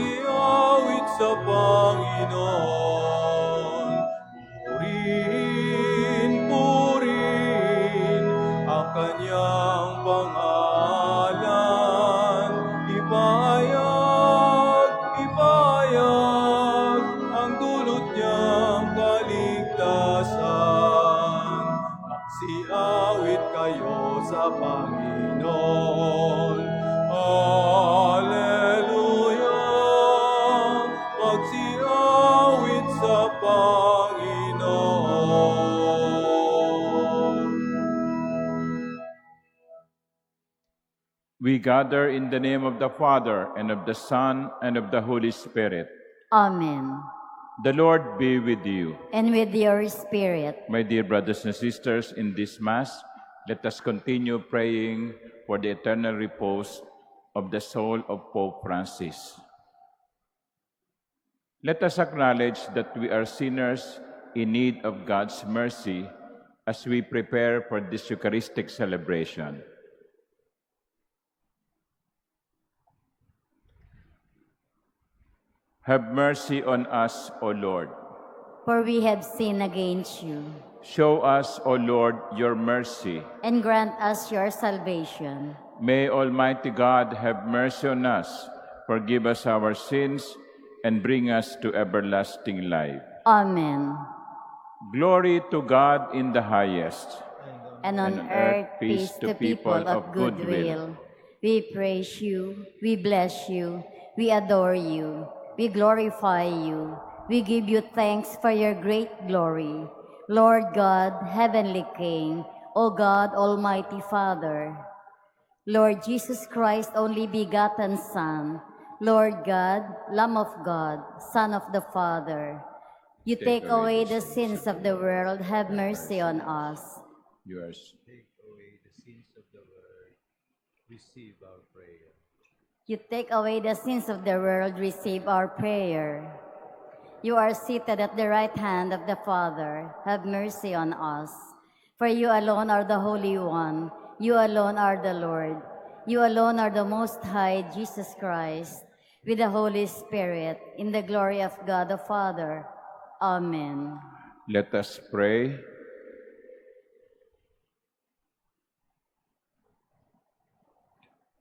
Magsiawit sa Panginoon. Purihin, purihin ang kanyang pangalan. Ipahayag, ipahayag ang dulot niyang kaligtasan. Magsiawit kayo sa Panginoon. Hallelujah! Magsiawit sa Panginoon. We gather in the name of the Father, and of the Son, and of the Holy Spirit. Amen. The Lord be with you. And with your spirit. My dear brothers and sisters, in this Mass, let us continue praying for the eternal repose of the soul of Pope Francis. Let us acknowledge that we are sinners in need of God's mercy as we prepare for this Eucharistic celebration. Have mercy on us, O Lord. For we have sinned against you. Show us, O Lord, your mercy. And grant us your salvation. May Almighty God have mercy on us, forgive us our sins, and bring us to everlasting life. Amen. Glory to God in the highest. And on earth, peace to people of good will. We praise you, we bless you, we adore you, we glorify you, we give you thanks for your great glory. Lord God, Heavenly King, O God, Almighty Father, Lord Jesus Christ, only begotten Son, Lord God, Lamb of God, Son of the Father, you take away the sins of the world, have mercy on us. Yours. Take away the sins of the world. Receive our prayer. You take away the sins of the world, receive our prayer. You are seated at the right hand of the Father, have mercy on us. For you alone are the Holy One, you alone are the Lord, you alone are the Most High, Jesus Christ, with the Holy Spirit, in the glory of God the Father. Amen. Let us pray.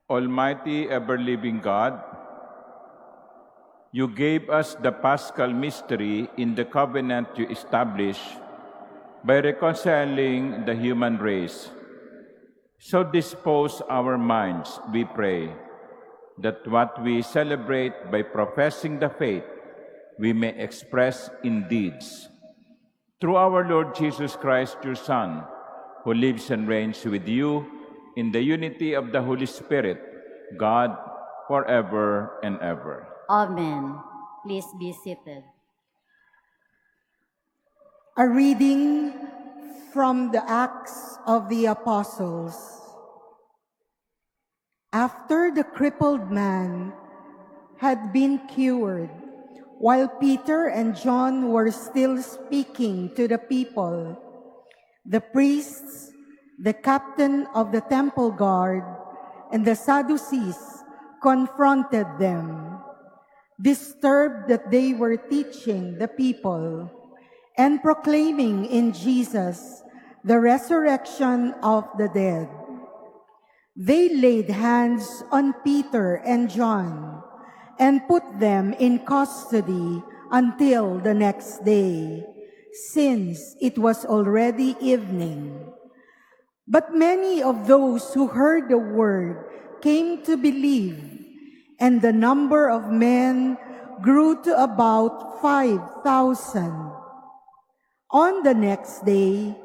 Almighty, ever-living God, you gave us the Paschal mystery in the covenant you established by reconciling the human race. So dispose our minds, we pray, that what we celebrate by professing the faith, we may express in deeds. Through our Lord Jesus Christ, your Son, who lives and reigns with you in the unity of the Holy Spirit, God, forever and ever. Amen. Please be seated. A reading from the Acts of the Apostles. After the crippled man had been cured, while Peter and John were still speaking to the people, the priests, the captain of the temple guard, and the Sadducees confronted them, disturbed that they were teaching the people and proclaiming in Jesus the resurrection of the dead. They laid hands on Peter and John and put them in custody until the next day, since it was already evening. But many of those who heard the word came to believe, and the number of men grew to about 5,000. On the next day,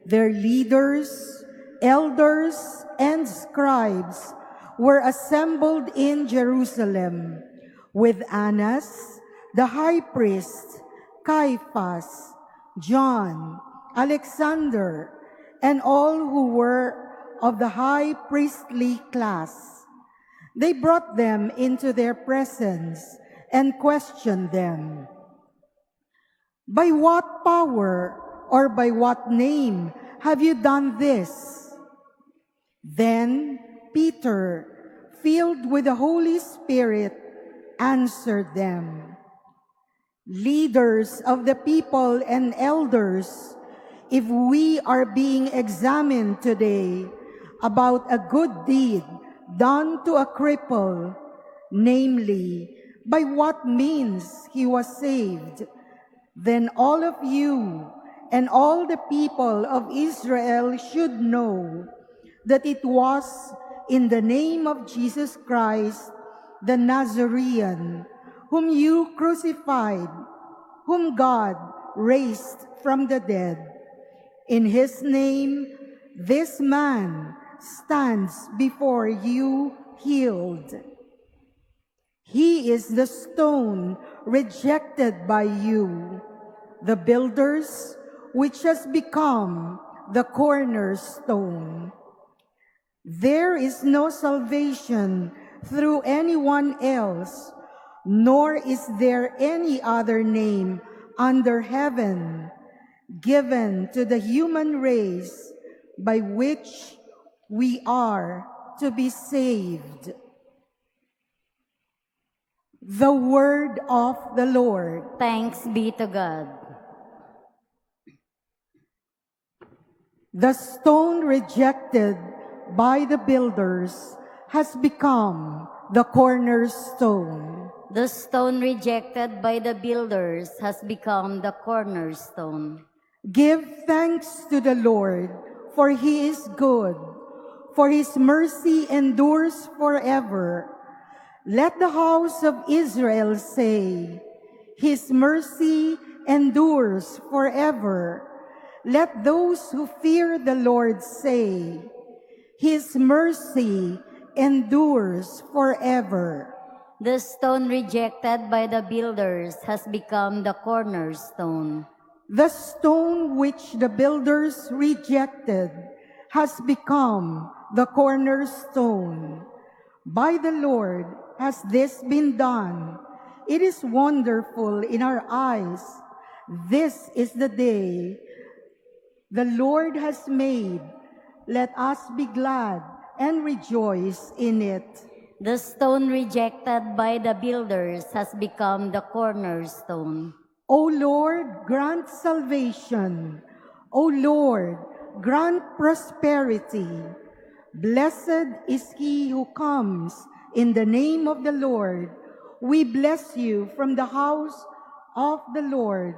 their leaders, elders, and scribes were assembled in Jerusalem with Annas, the high priest, Caiaphas, John, Alexander, and all who were of the high priestly class. They brought them into their presence and questioned them. By what power or by what name have you done this? Then Peter, filled with the Holy Spirit, answered them, "Leaders of the people and elders, if we are being examined today about a good deed done to a cripple, namely, by what means he was saved, then all of you and all the people of Israel should know that it was in the name of Jesus Christ, the Nazarene, whom you crucified, whom God raised from the dead. In his name, this man stands before you healed. He is the stone rejected by you, the builders, which has become the cornerstone. There is no salvation through anyone else, nor is there any other name under heaven given to the human race by which we are to be saved." The word of the Lord. Thanks be to God. The stone rejected by the builders has become the cornerstone. The stone rejected by the builders has become the cornerstone. Give thanks to the Lord, for he is good, for his mercy endures forever. Let the house of Israel say, his mercy endures forever. Let those who fear the Lord say, his mercy endures forever. The stone rejected by the builders has become the cornerstone. The stone which the builders rejected has become the cornerstone. By the Lord has this been done. It is wonderful in our eyes. This is the day the Lord has made. Let us be glad and rejoice in it. The stone rejected by the builders has become the cornerstone. O Lord, grant salvation. O Lord, grant prosperity. Blessed is he who comes in the name of the Lord. We bless you from the house of the Lord.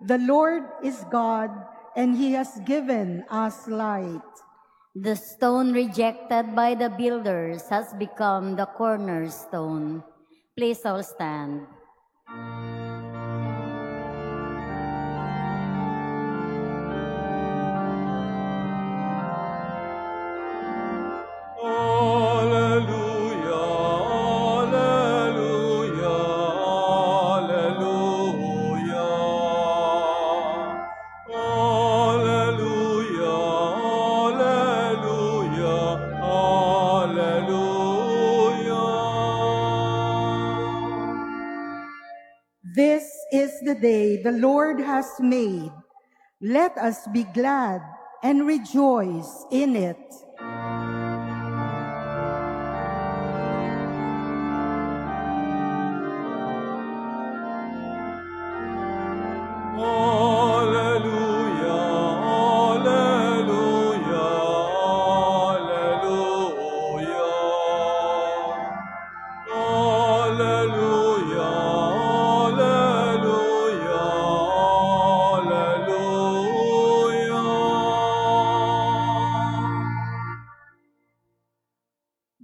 The Lord is God, and he has given us light. The stone rejected by the builders has become the cornerstone. Please all stand. This is the day the Lord has made. Let us be glad and rejoice in it.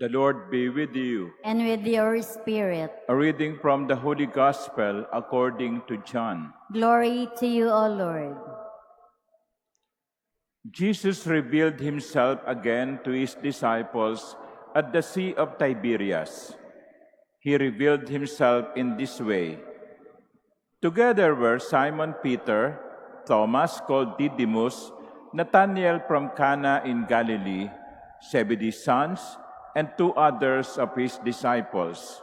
The Lord be with you. And with your spirit. A reading from the Holy Gospel according to John. Glory to you, O Lord. Jesus revealed himself again to his disciples at the Sea of Tiberias. He revealed himself in this way. Together were Simon Peter, Thomas called Didymus, Nathanael from Cana in Galilee, Zebedee's sons, and two others of his disciples.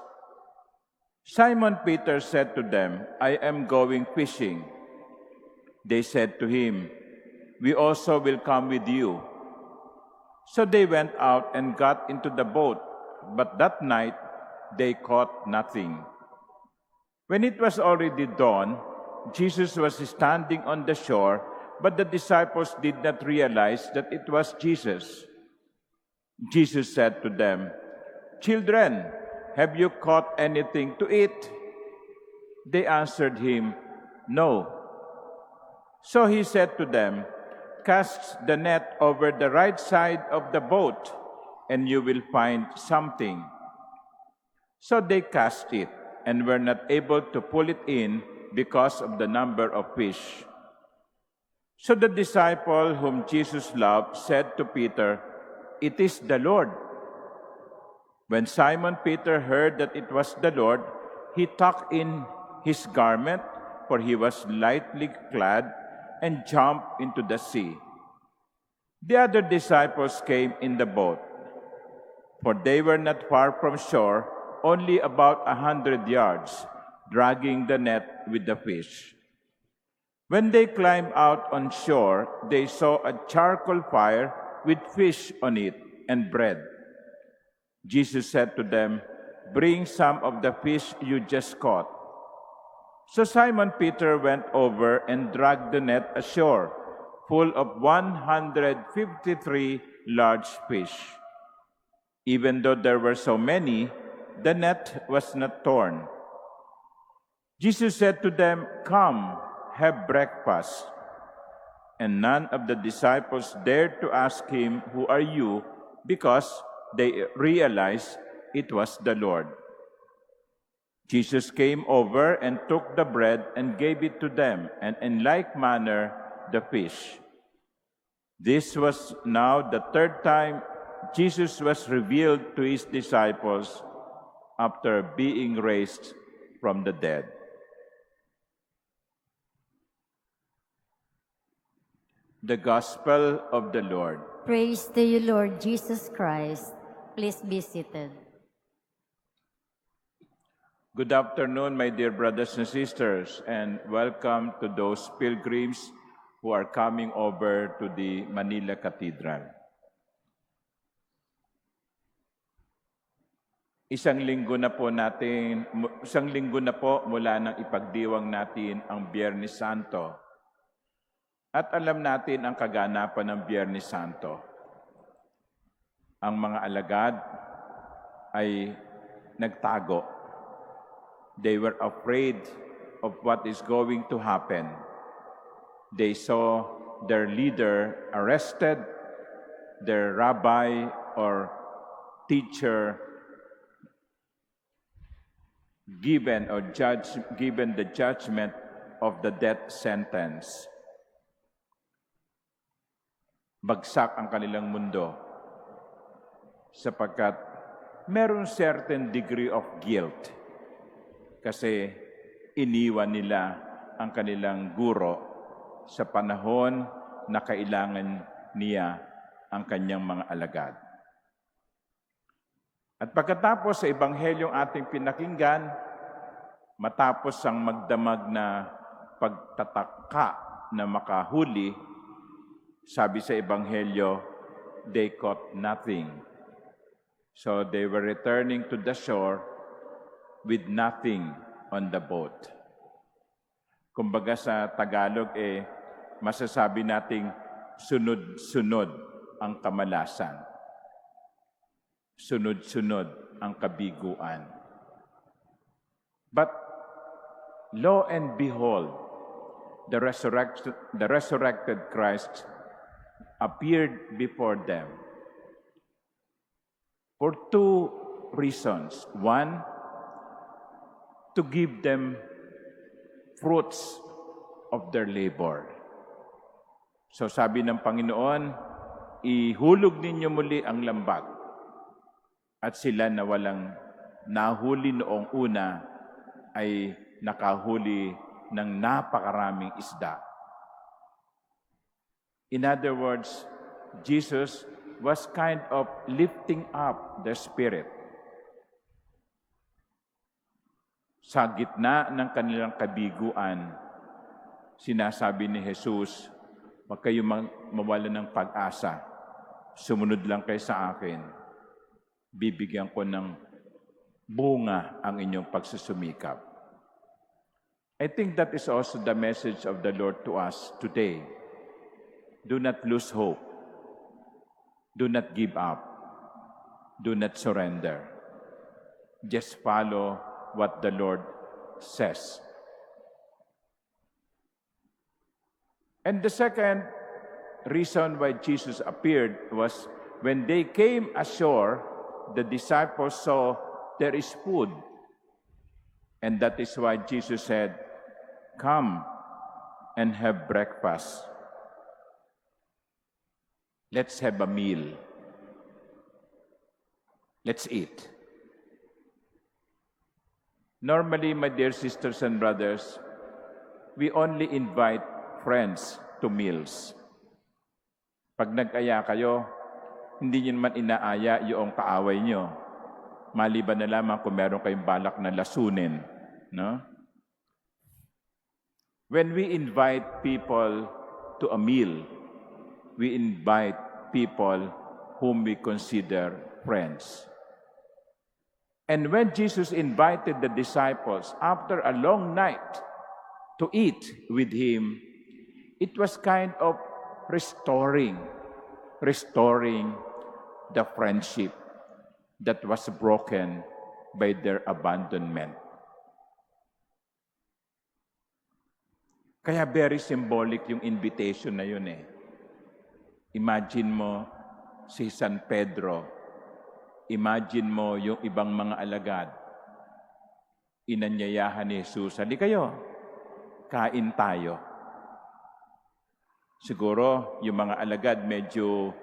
Simon Peter said to them, "I am going fishing." They said to him, "We also will come with you." So they went out and got into the boat, but that night they caught nothing. When it was already dawn, Jesus was standing on the shore, but the disciples did not realize that it was Jesus. Jesus said to them, "Children, have you caught anything to eat?" They answered him, "No." So he said to them, "Cast the net over the right side of the boat, and you will find something." So they cast it, and were not able to pull it in because of the number of fish. So the disciple whom Jesus loved said to Peter, "It is the Lord." When Simon Peter heard that it was the Lord, he tucked in his garment, for he was lightly clad, and jumped into the sea. The other disciples came in the boat, for they were not far from shore, only about 100 yards, dragging the net with the fish. When they climbed out on shore, they saw a charcoal fire with fish on it and bread. Jesus said to them, "Bring some of the fish you just caught." So Simon Peter went over and dragged the net ashore, full of 153 large fish. Even though there were so many, the net was not torn. Jesus said to them, "Come, have breakfast." And none of the disciples dared to ask him, "Who are you?" because they realized it was the Lord. Jesus came over and took the bread and gave it to them, and in like manner the fish. This was now the third time Jesus was revealed to his disciples after being raised from the dead. The Gospel of the Lord. Praise to you, Lord Jesus Christ. Please be seated. Good afternoon, my dear brothers and sisters, and welcome to those pilgrims who are coming over to the Manila Cathedral. Isang linggo na po mula nang ipagdiwang natin ang Biyernes Santo. At alam natin ang kaganapan ng Biyernes Santo. Ang mga alagad ay nagtago. They were afraid of what is going to happen. They saw their leader arrested, their rabbi or teacher given the judgment of the death sentence. Bagsak ang kanilang mundo sapagkat meron certain degree of guilt kasi iniwan nila ang kanilang guro sa panahon na kailangan niya ang kanyang mga alagad. At pagkatapos sa Ebanghelyong ating pinakinggan, matapos ang magdamag na pagtataka na makahuli, sabi sa Ebanghelyo, they caught nothing. So they were returning to the shore with nothing on the boat. Kumbaga sa Tagalog, masasabi nating sunod-sunod ang kamalasan. Sunod-sunod ang kabiguan. But lo and behold, the resurrected Christ appeared before them for two reasons. One, to give them fruits of their labor. So sabi ng Panginoon, ihulog ninyo muli ang lambag. At sila na walang nahuli noong una ay nakahuli ng napakaraming isda. In other words, Jesus was kind of lifting up their spirit. Sa gitna ng kanilang kabiguan, sinasabi ni Jesus, "Huwag kayong mawala ng pag-asa. Sumunod lang kayo sa akin. Bibigyan ko ng bunga ang inyong pagsusumikap." I think that is also the message of the Lord to us today. Do not lose hope. Do not give up. Do not surrender. Just follow what the Lord says. And the second reason why Jesus appeared was when they came ashore, the disciples saw there is food. And that is why Jesus said, "Come and have breakfast. Let's have a meal. Let's eat." Normally, my dear sisters and brothers, we only invite friends to meals. Pag nag-aya kayo, hindi nyo naman inaaya yung kaaway nyo. Maliban na lamang kung meron kayong balak na lasunin. No? When we invite people to a meal, we invite people whom we consider friends. And when Jesus invited the disciples after a long night to eat with him, it was kind of restoring the friendship that was broken by their abandonment. Kaya very symbolic yung invitation na yun eh. Imagine mo si San Pedro. Imagine mo yung ibang mga alagad. Inanyayahan ni Jesus, "Halika kayo, kain tayo." Siguro yung mga alagad medyo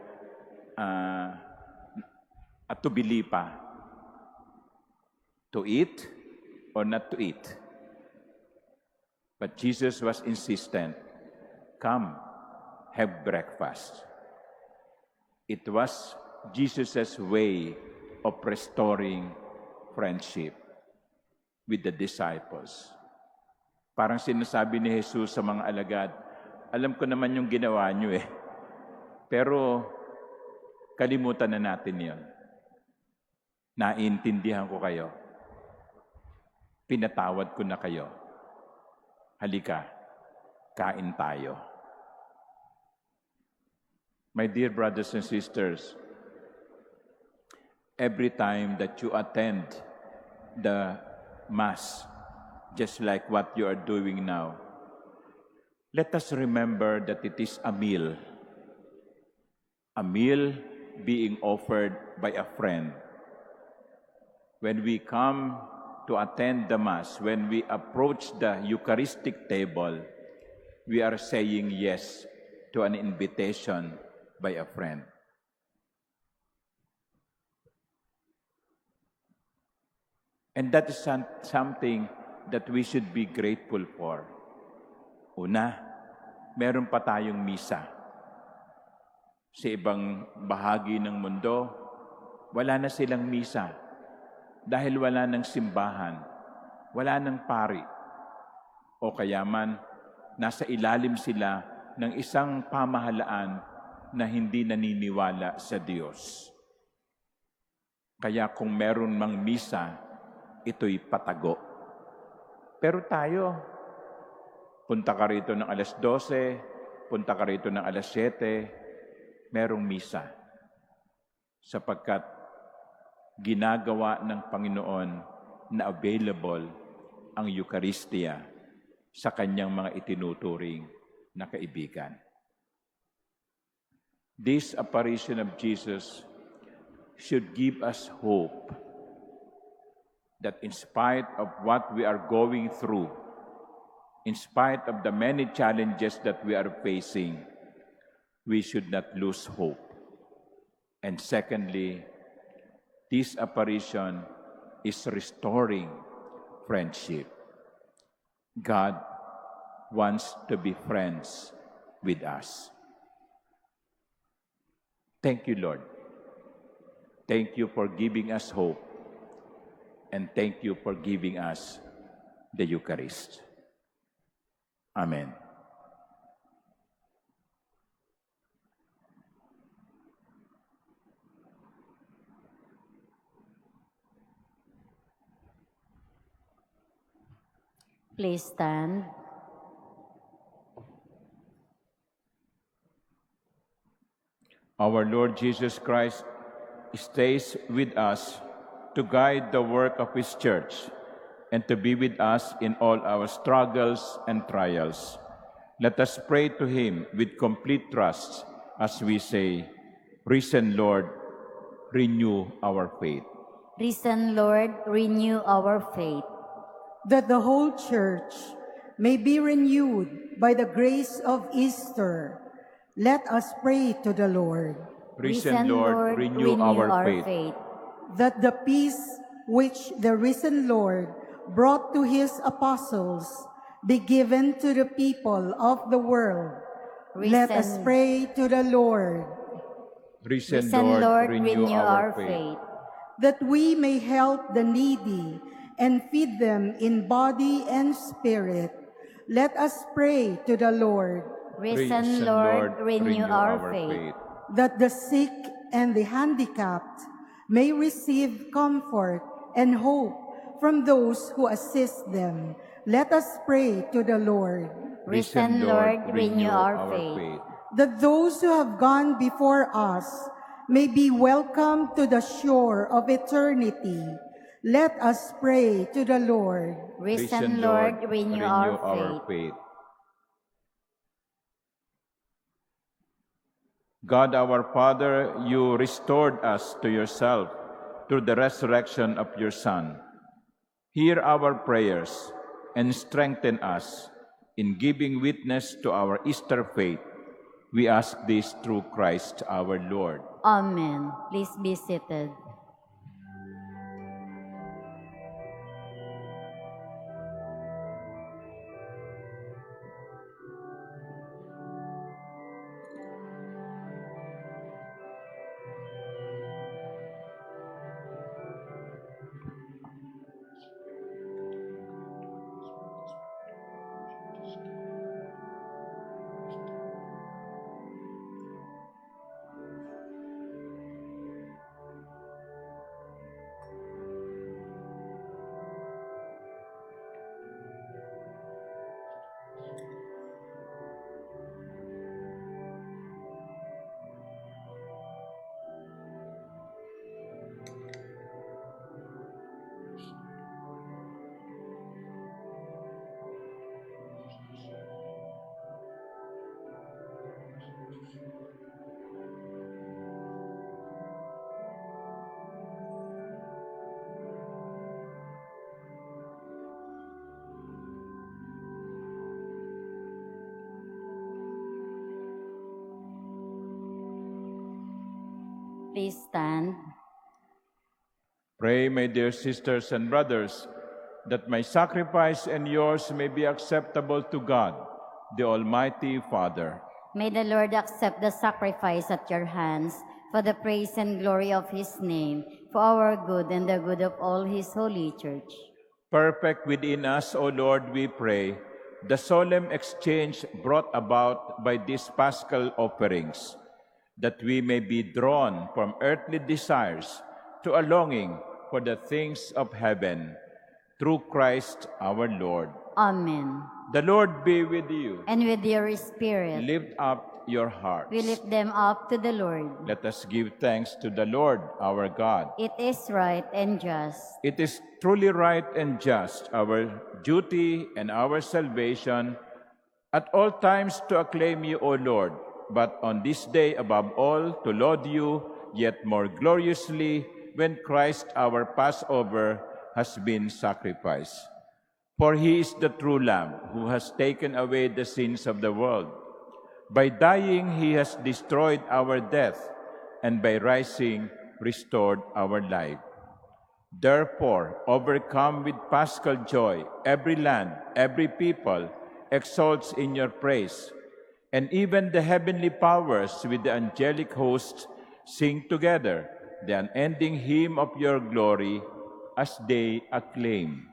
atubili pa. To eat or not to eat? But Jesus was insistent. Come, have breakfast. It was Jesus' way of restoring friendship with the disciples. Parang sinasabi ni Jesus sa mga alagad, alam ko naman yung ginawa nyo eh. Pero kalimutan na natin yon. Naiintindihan ko kayo. Pinatawad ko na kayo. Halika, kain tayo. My dear brothers and sisters, every time that you attend the Mass, just like what you are doing now, let us remember that it is a meal being offered by a friend. When we come to attend the Mass, when we approach the Eucharistic table, we are saying yes to an invitation by a friend. And that is something that we should be grateful for. Una, meron pa tayong misa. Sa ibang bahagi ng mundo, wala na silang misa dahil wala ng simbahan, wala ng pari. O kaya man, nasa ilalim sila ng isang pamahalaan na hindi naniniwala sa Diyos. Kaya kung meron mang misa, ito'y patago. Pero tayo, punta ka rito ng alas 12, punta ka rito ng alas 7, merong misa. Sapagkat ginagawa ng Panginoon na available ang Eucharistia sa kanyang mga itinuturing na kaibigan. This apparition of Jesus should give us hope that in spite of what we are going through, in spite of the many challenges that we are facing, we should not lose hope. And secondly, this apparition is restoring friendship. God wants to be friends with us. Thank you, Lord. Thank you for giving us hope. And thank you for giving us the Eucharist. Amen. Please stand. Our Lord Jesus Christ stays with us to guide the work of His church and to be with us in all our struggles and trials. Let us pray to Him with complete trust as we say, "Risen Lord, renew our faith." Risen Lord, renew our faith. That the whole church may be renewed by the grace of Easter, let us pray to the Lord. Risen Lord, renew our faith. That the peace which the risen Lord brought to His apostles be given to the people of the world. Let us Risen- pray to the Lord. Risen Lord, renew our faith. That we may help the needy and feed them in body and spirit. Let us pray to the Lord. Risen Lord, renew our faith. That the sick and the handicapped may receive comfort and hope from those who assist them. Let us pray to the Lord. Risen Lord, renew our faith. That those who have gone before us may be welcomed to the shore of eternity. Let us pray to the Lord. Risen Lord, renew our faith. God our Father, you restored us to yourself through the resurrection of your Son. Hear our prayers and strengthen us in giving witness to our Easter faith. We ask this through Christ our Lord. Amen. Please be seated. Please stand. Pray, my dear sisters and brothers, that my sacrifice and yours may be acceptable to God, the Almighty Father. May the Lord accept the sacrifice at your hands for the praise and glory of His name, for our good and the good of all His holy church. Perfect within us, O Lord, we pray, the solemn exchange brought about by these paschal offerings, that we may be drawn from earthly desires to a longing for the things of heaven, through Christ our Lord. Amen. The Lord be with you. And with your spirit, Lift up your hearts. we lift them up to the Lord. Let us give thanks to the Lord our God. It is right and just. It is truly right and just, our duty and our salvation, at all times to acclaim you, O Lord, but on this day above all to laud you yet more gloriously when Christ our Passover has been sacrificed. For he is the true Lamb who has taken away the sins of the world. By dying he has destroyed our death, and by rising restored our life. Therefore, overcome with paschal joy, every land, every people exalts in your praise, and even the heavenly powers with the angelic hosts sing together the unending hymn of your glory as they acclaim.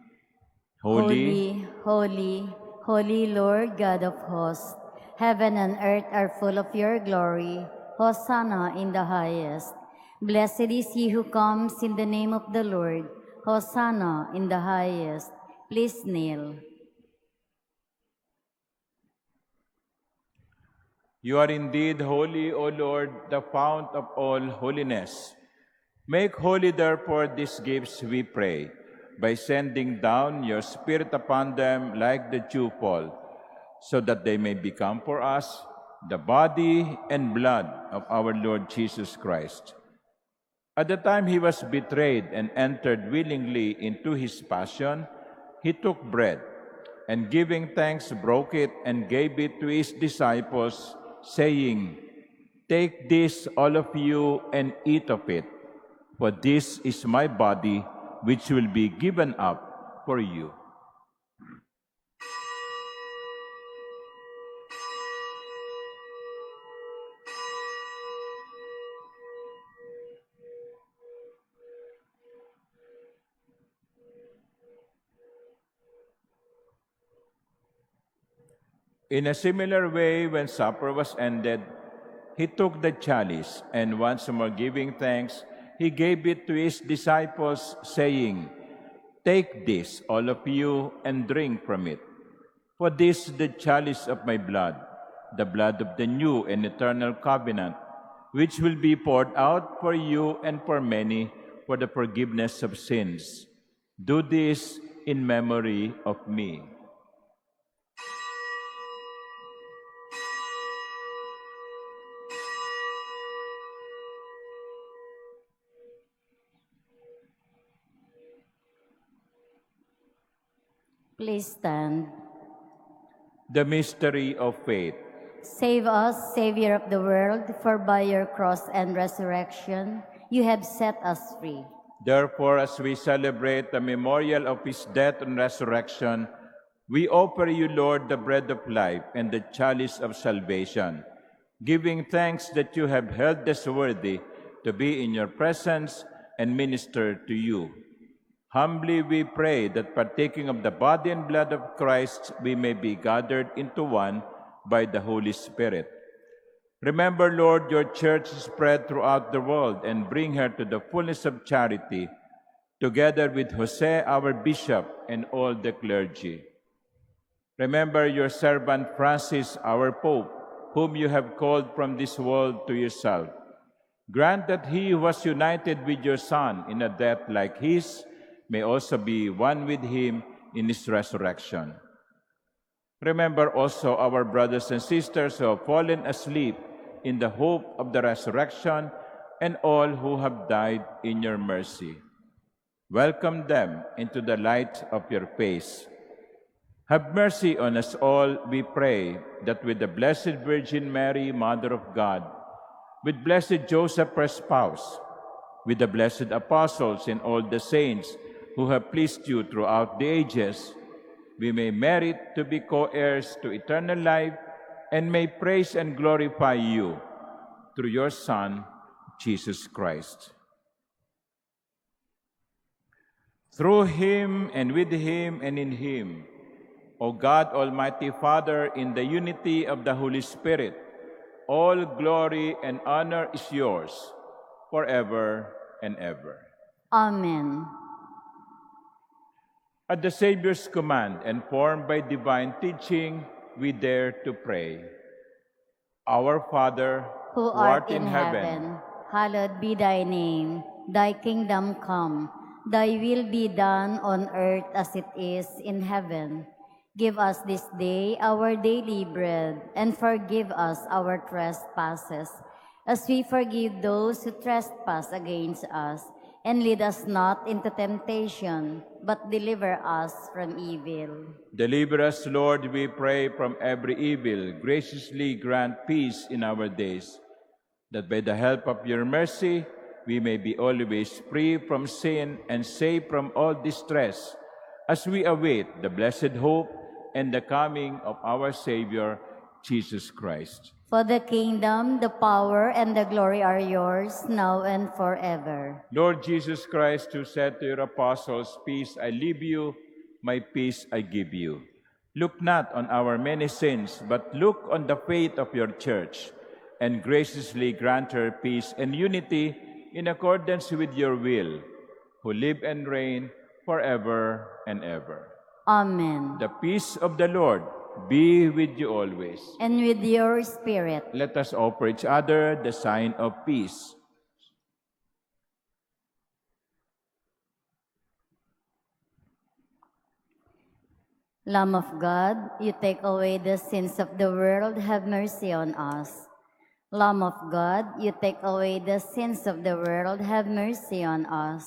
Holy, holy, holy Lord God of hosts, heaven and earth are full of your glory. Hosanna in the highest. Blessed is he who comes in the name of the Lord. Hosanna in the highest. Please kneel. You are indeed holy, O Lord, the fount of all holiness. Make holy, therefore, these gifts, we pray, by sending down your Spirit upon them like the dewfall, so that they may become for us the body and blood of our Lord Jesus Christ. At the time he was betrayed and entered willingly into his passion, he took bread, and giving thanks, broke it and gave it to his disciples, saying, "Take this, all of you, and eat of it, for this is my body, which will be given up for you." In a similar way, when supper was ended, he took the chalice, and once more giving thanks, he gave it to his disciples, saying, "Take this, all of you, and drink from it. For this is the chalice of my blood, the blood of the new and eternal covenant, which will be poured out for you and for many for the forgiveness of sins. Do this in memory of me." Please stand. The mystery of faith. Save us, Savior of the world, for by your cross and resurrection, you have set us free. Therefore, as we celebrate the memorial of his death and resurrection, we offer you, Lord, the bread of life and the chalice of salvation, giving thanks that you have held us worthy to be in your presence and minister to you. Humbly we pray that partaking of the body and blood of Christ, we may be gathered into one by the Holy Spirit. Remember, Lord, your church spread throughout the world and bring her to the fullness of charity, together with Jose, our bishop, and all the clergy. Remember your servant Francis, our Pope, whom you have called from this world to yourself. Grant that he who was united with your Son in a death like his may also be one with him in his resurrection. Remember also our brothers and sisters who have fallen asleep in the hope of the resurrection, and all who have died in your mercy. Welcome them into the light of your face. Have mercy on us all, we pray, that with the Blessed Virgin Mary, Mother of God, with blessed Joseph, her spouse, with the blessed apostles and all the saints who have pleased you throughout the ages, we may merit to be co-heirs to eternal life and may praise and glorify you through your Son, Jesus Christ. Through him and with him and in him, O God, Almighty Father, in the unity of the Holy Spirit, all glory and honor is yours forever and ever. Amen. At the Savior's command and formed by divine teaching, we dare to pray. Our Father, Who art in heaven, hallowed be thy name. Thy kingdom come, thy will be done on earth as it is in heaven. Give us this day our daily bread, and forgive us our trespasses, as we forgive those who trespass against us. And lead us not into temptation, but deliver us from evil. Deliver us, Lord, we pray, from every evil. Graciously grant peace in our days, that by the help of your mercy, we may be always free from sin and safe from all distress, as we await the blessed hope and the coming of our Savior, Jesus Christ. For the kingdom, the power, and the glory are yours, now and forever. Lord Jesus Christ, who said to your apostles, "Peace I leave you, my peace I give you." Look not on our many sins, but look on the faith of your church, and graciously grant her peace and unity in accordance with your will, who live and reign forever and ever. Amen. The peace of the Lord be with you always. and with your spirit. Let us offer each other the sign of peace. Lamb of God, you take away the sins of the world, have mercy on us. Lamb of God, you take away the sins of the world, have mercy on us.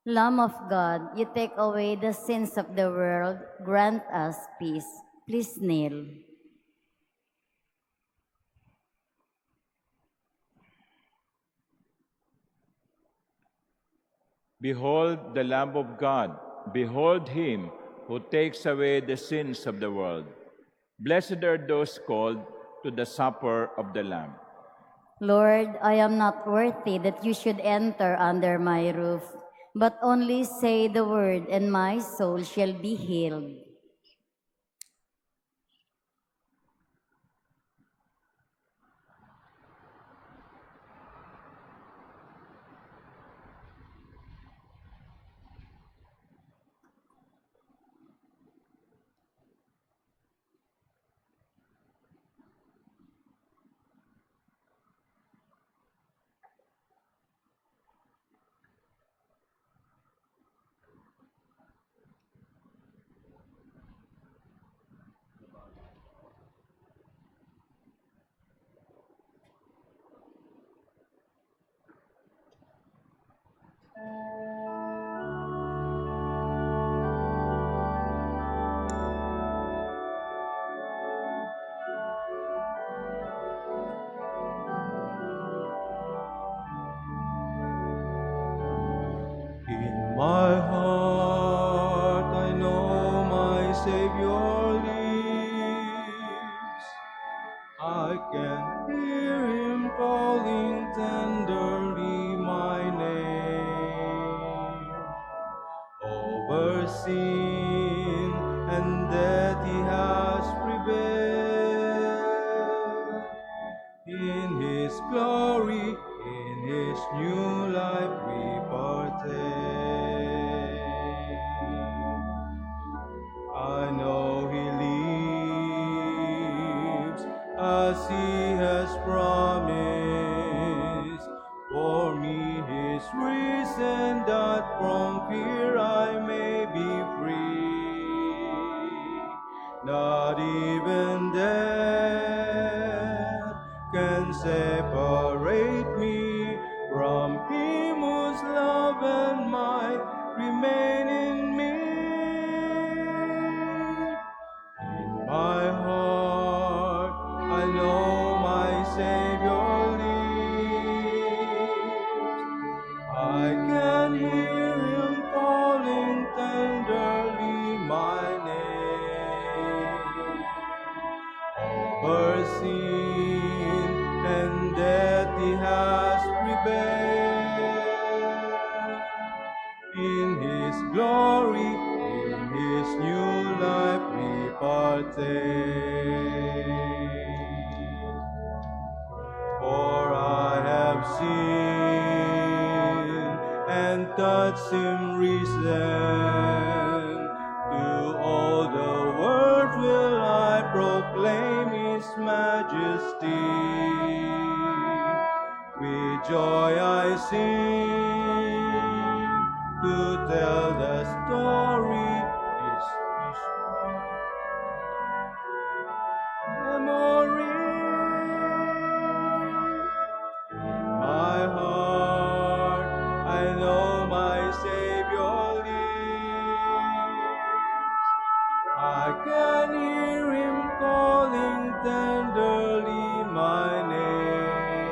Lamb of God, you take away the sins of the world, grant us peace. Please kneel. Behold the Lamb of God. Behold him who takes away the sins of the world. Blessed are those called to the supper of the Lamb. Lord, I am not worthy that you should enter under my roof, but only say the word, and my soul shall be healed. In my heart I know my Savior lives. I can hear him calling tenderly my name. Over sin and death he has prevailed. In his glory, in his new life we partake. I know he lives as he has promised. For me he's risen that from fear I may be free. Not even death can separate me from him whose love and might remain in me. In my heart I know my Savior lives. I can hear him calling tenderly my name. Over sin and death he has prevailed. In his glory, in his new life we partake. For I have sinned and touched him risen. To all the world will I proclaim his majesty. With joy I sing to tell the story. His memory. In my heart I know my Savior lives. I can hear him calling tenderly my name.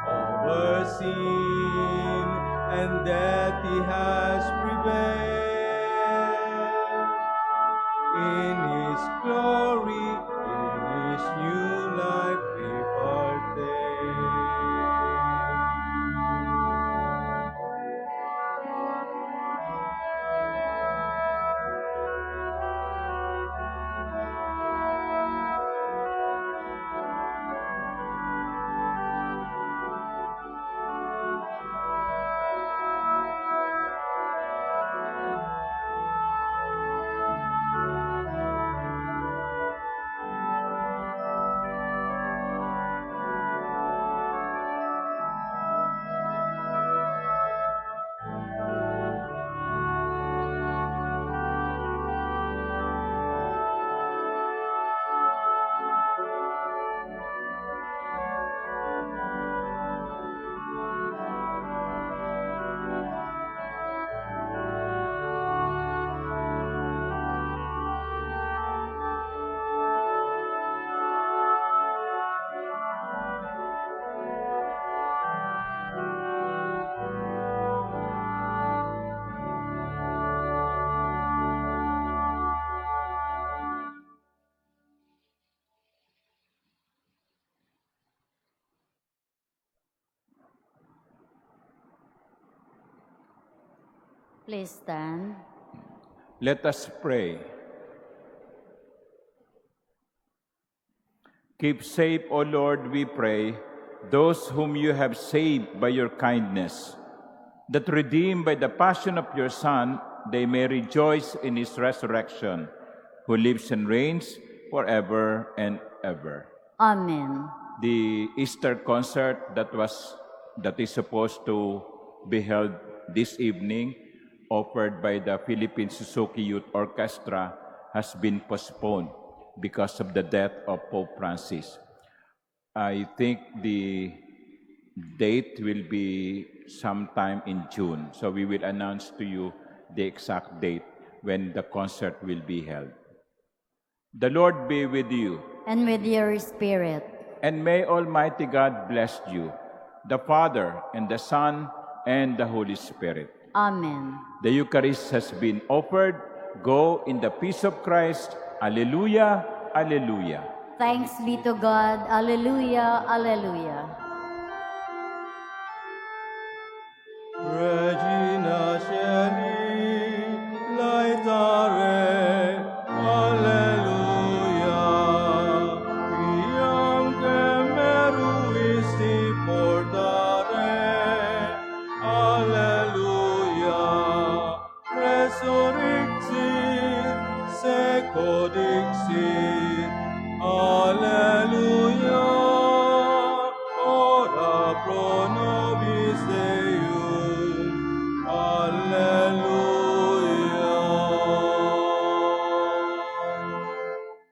Over sin and death he has prevailed. In his glory, in his new life we partake. Please stand. Let us pray. Keep safe, O Lord, we pray, those whom you have saved by your kindness, that redeemed by the passion of your Son, they may rejoice in his resurrection, who lives and reigns forever and ever. Amen. The Easter concert that is supposed to be held this evening, offered by the Philippine Suzuki Youth Orchestra, has been postponed because of the death of Pope Francis. I think the date will be sometime in June, so we will announce to you the exact date when the concert will be held. The Lord be with you. And with your spirit. And may Almighty God bless you, the Father, and the Son, and the Holy Spirit. Amen. The Eucharist has been offered. Go in the peace of Christ. Alleluia, alleluia. Thanks be to God. Alleluia, alleluia. Regina Caeli, laetare, alleluia. Iam meruisti portare, alleluia. Resurrexit, secodixit, alleluia.